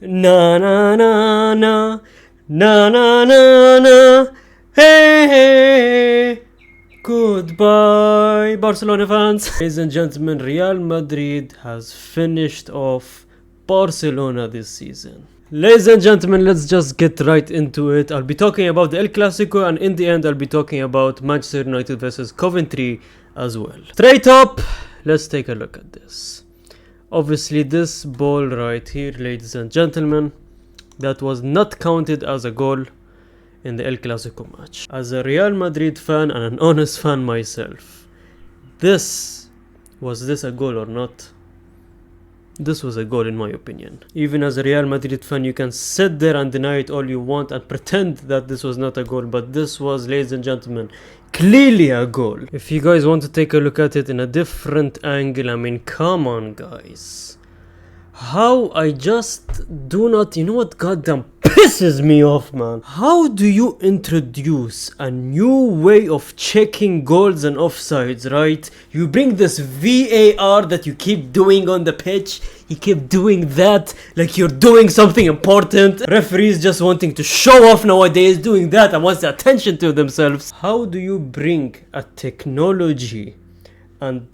Na na na na na na na na. Hey hey. Goodbye, Barcelona fans. Ladies and gentlemen, Real Madrid has finished off Barcelona this season. Ladies and gentlemen, let's just get right into it. I'll be talking about the El Clasico, and in the end I'll be talking about Manchester United versus Coventry as well. Straight up, let's take a look at this. Obviously this ball right here, ladies and gentlemen, that was not counted as a goal in the El Clasico match. As a Real Madrid fan and an honest fan myself, was this a goal or not? This was a goal in my opinion. Even as a Real Madrid fan, you can sit there and deny it all you want and pretend that this was not a goal, but this was, ladies and gentlemen, clearly a goal. If you guys want to take a look at it in a different angle, I mean, come on guys. How I just do not, you know what goddamn pisses me off, man? How do you introduce a new way of checking goals and offsides, right? You bring this VAR that you keep doing on the pitch. You keep doing that like you're doing something important. Referees just wanting to show off nowadays, doing that and wants the attention to themselves. How do you bring a technology and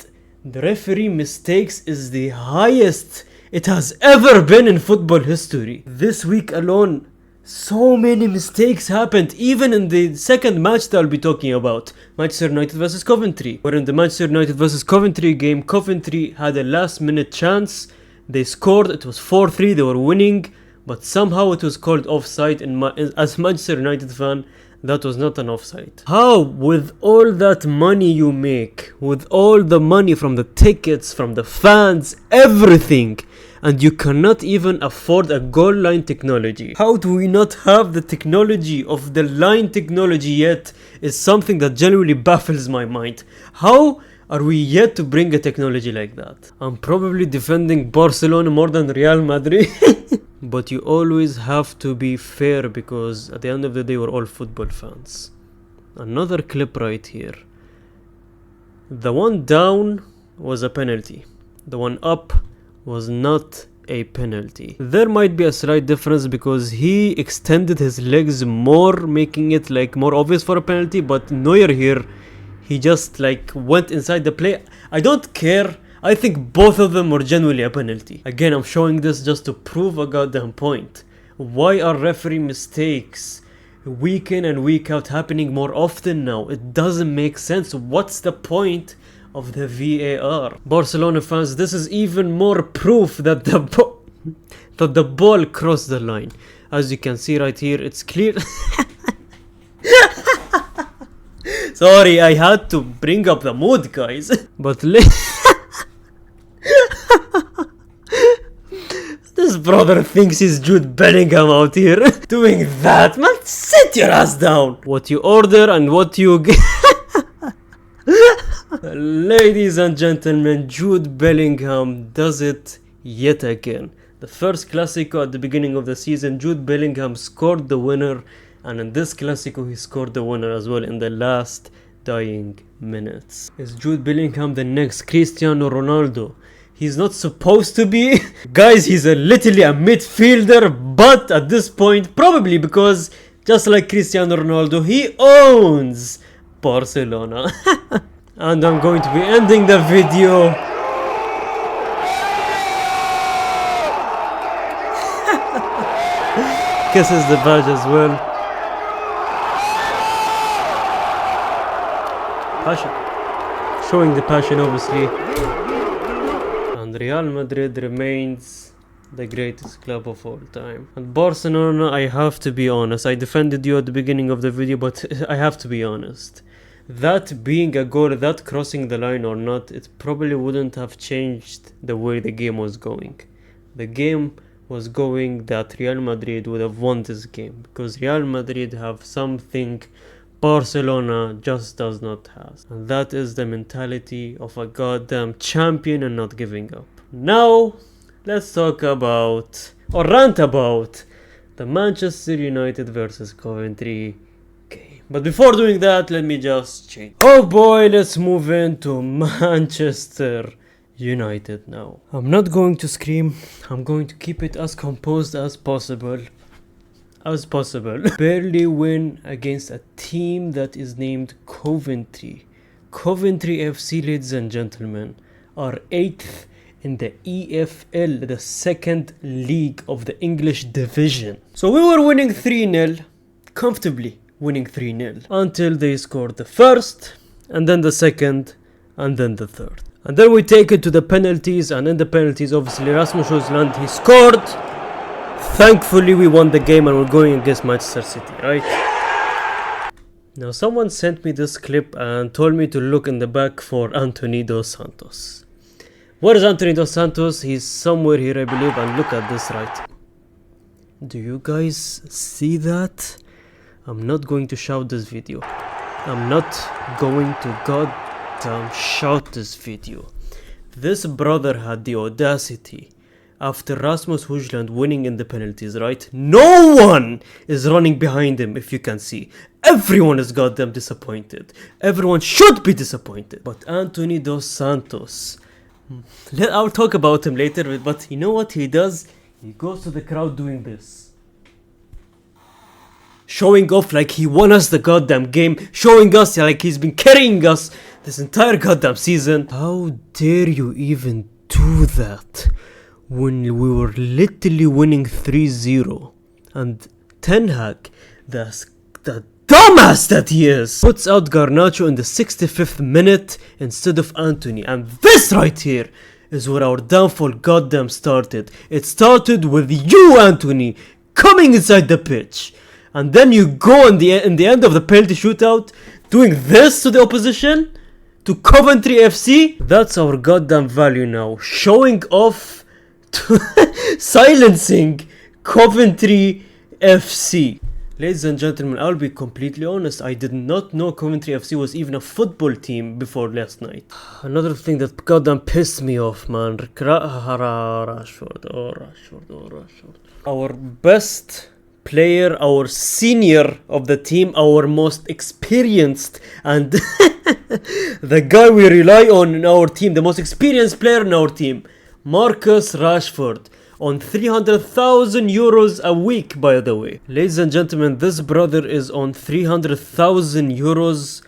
the referee mistakes is the highest it has ever been in football history? This week alone, so many mistakes happened, even in the second match that I'll be talking about, Manchester United versus Coventry. Where in the Manchester United versus Coventry game, Coventry had a last minute chance. They scored, it was 4-3, they were winning, but somehow it was called offside. As Manchester United fan, that was not an offside. How, with all that money you make, with all the money from the tickets, from the fans, everything, and you cannot even afford a goal line technology? How do we not have the technology of the line technology yet is something that genuinely baffles my mind. How are we yet to bring a technology like that? I'm probably defending Barcelona more than Real Madrid. But you always have to be fair, because at the end of the day we're all football fans. Another clip right here. The one down was a penalty. The one up was not a penalty. There might be a slight difference because he extended his legs more, making it like more obvious for a penalty, but Neuer here, he just like went inside the play. I don't care. I think both of them were genuinely a penalty. Again, I'm showing this just to prove a goddamn point. Why are referee mistakes week in and week out happening more often now? It doesn't make sense. What's the point of the VAR? Barcelona fans, this is even more proof that the ball crossed the line. As you can see right here, it's clear. Sorry, I had to bring up the mood, guys. But this brother thinks he's Jude Bellingham out here doing that. Man, sit your ass down. What you order and what you get. Ladies and gentlemen, Jude Bellingham does it yet again. The first Classico at the beginning of the season, Jude Bellingham scored the winner, and in this Classico he scored the winner as well in the last dying minutes. Is Jude Bellingham the next Cristiano Ronaldo? He's not supposed to be. Guys, he's literally a midfielder, but at this point, probably because just like Cristiano Ronaldo, he owns Barcelona. And I'm going to be ending the video. Kisses the badge as well. Passion. Showing the passion, obviously. And Real Madrid remains the greatest club of all time. And Barcelona, I have to be honest. I defended you at the beginning of the video, but I have to be honest. That being a goal, that crossing the line or not, it probably wouldn't have changed the way the game was going. The game was going that Real Madrid would have won this game, because Real Madrid have something Barcelona just does not have, and that is the mentality of a goddamn champion and not giving up. Now let's talk about, or rant about, the Manchester United versus Coventry game. But before doing that, let me just change. Oh boy, let's move into Manchester United now. I'm not going to scream. I'm going to keep it as composed as possible. Barely win against a team that is named Coventry. Coventry FC, ladies and gentlemen, are 8th in the EFL, the second league of the English division. So we were winning 3-0, comfortably winning 3-0, until they scored the first, and then the second, and then the third. And then we take it to the penalties, and in the penalties, obviously, Rasmus Højlund, he scored. Thankfully, we won the game and we're going against Manchester City, right? Now, someone sent me this clip and told me to look in the back for Anthony Dos Santos. Where is Anthony Dos Santos? He's somewhere here, I believe, and look at this, right? Do you guys see that? I'm not going to shout this video. I'm not going to goddamn shout this video. This brother had the audacity, after Rasmus Højlund winning in the penalties, right? No one is running behind him, if you can see. Everyone is goddamn disappointed. Everyone should be disappointed. But Anthony Dos Santos, I'll talk about him later, but you know what he does? He goes to the crowd doing this. Showing off like he won us the goddamn game. Showing us like he's been carrying us this entire goddamn season. How dare you even do that? When we were literally winning 3-0 and Ten Hag, the dumbass that he is, puts out Garnacho in the 65th minute instead of Anthony. And this right here is where our downfall goddamn started. It started with you, Anthony, coming inside the pitch, and then you go in the end of the penalty shootout doing this to the opposition, to Coventry FC. That's our goddamn value now, showing off, silencing Coventry FC. Ladies and gentlemen, I'll be completely honest, I did not know Coventry FC was even a football team before last night. Another thing that goddamn pissed me off, man. Rashford. Our best player, our senior of the team, our most experienced, and the guy we rely on in our team, the most experienced player in our team, Marcus Rashford, on 300,000 euros a week, by the way. Ladies and gentlemen, this brother is on 300,000 euros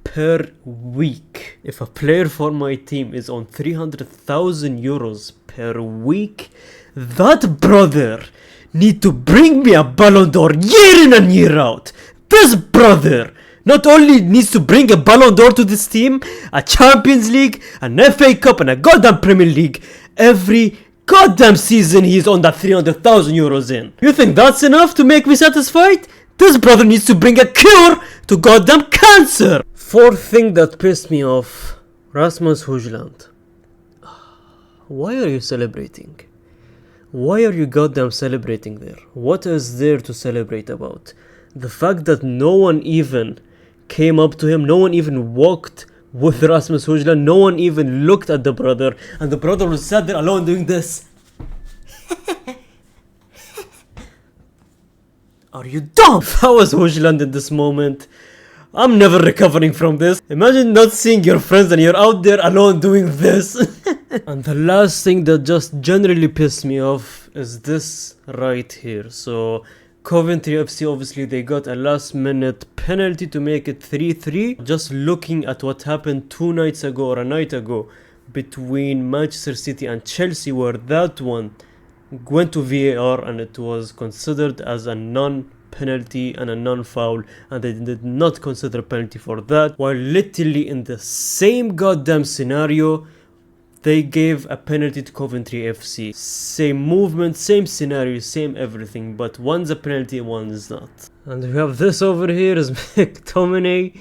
per week. If a player for my team is on 300,000 euros per week, that brother need to bring me a Ballon d'Or year in and year out. This brother not only needs to bring a Ballon d'Or to this team, a Champions League, an FA Cup, and a goddamn Premier League. Every goddamn season he's on that 300,000 euros in. You think that's enough to make me satisfied? This brother needs to bring a cure to goddamn cancer. Fourth thing that pissed me off, Rasmus Højlund. Why are you celebrating? Why are you goddamn celebrating there? What is there to celebrate about? The fact that no one even came up to him, no one even walked with Rasmus Højlund, no one even looked at the brother, and the brother was sat there alone doing this. Are you dumb? If I was Højlund in this moment, I'm never recovering from this. Imagine not seeing your friends and you're out there alone doing this. And the last thing that just generally pissed me off is this right here. So Coventry FC, obviously they got a last minute penalty to make it 3-3. Just looking at what happened 2 nights ago or a night ago between Manchester City and Chelsea, where that one went to VAR and it was considered as a non-penalty and a non-foul, and they did not consider a penalty for that, while literally in the same goddamn scenario they gave a penalty to Coventry FC. Same movement, same scenario, same everything, but one's a penalty, one is not. And we have this over here is McTominay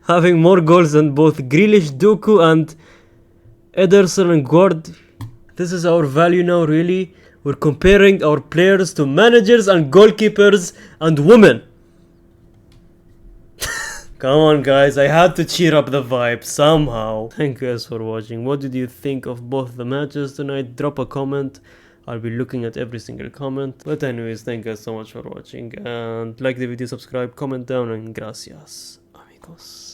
having more goals than both Grealish, Doku, and Ederson and Guard. This is our value now, really. We're comparing our players to managers and goalkeepers and women. Come on guys, I had to cheer up the vibe somehow. Thank you guys for watching. What did you think of both the matches tonight? Drop a comment. I'll be looking at every single comment. But anyways, thank you guys so much for watching. And like the video, subscribe, comment down, and gracias, amigos.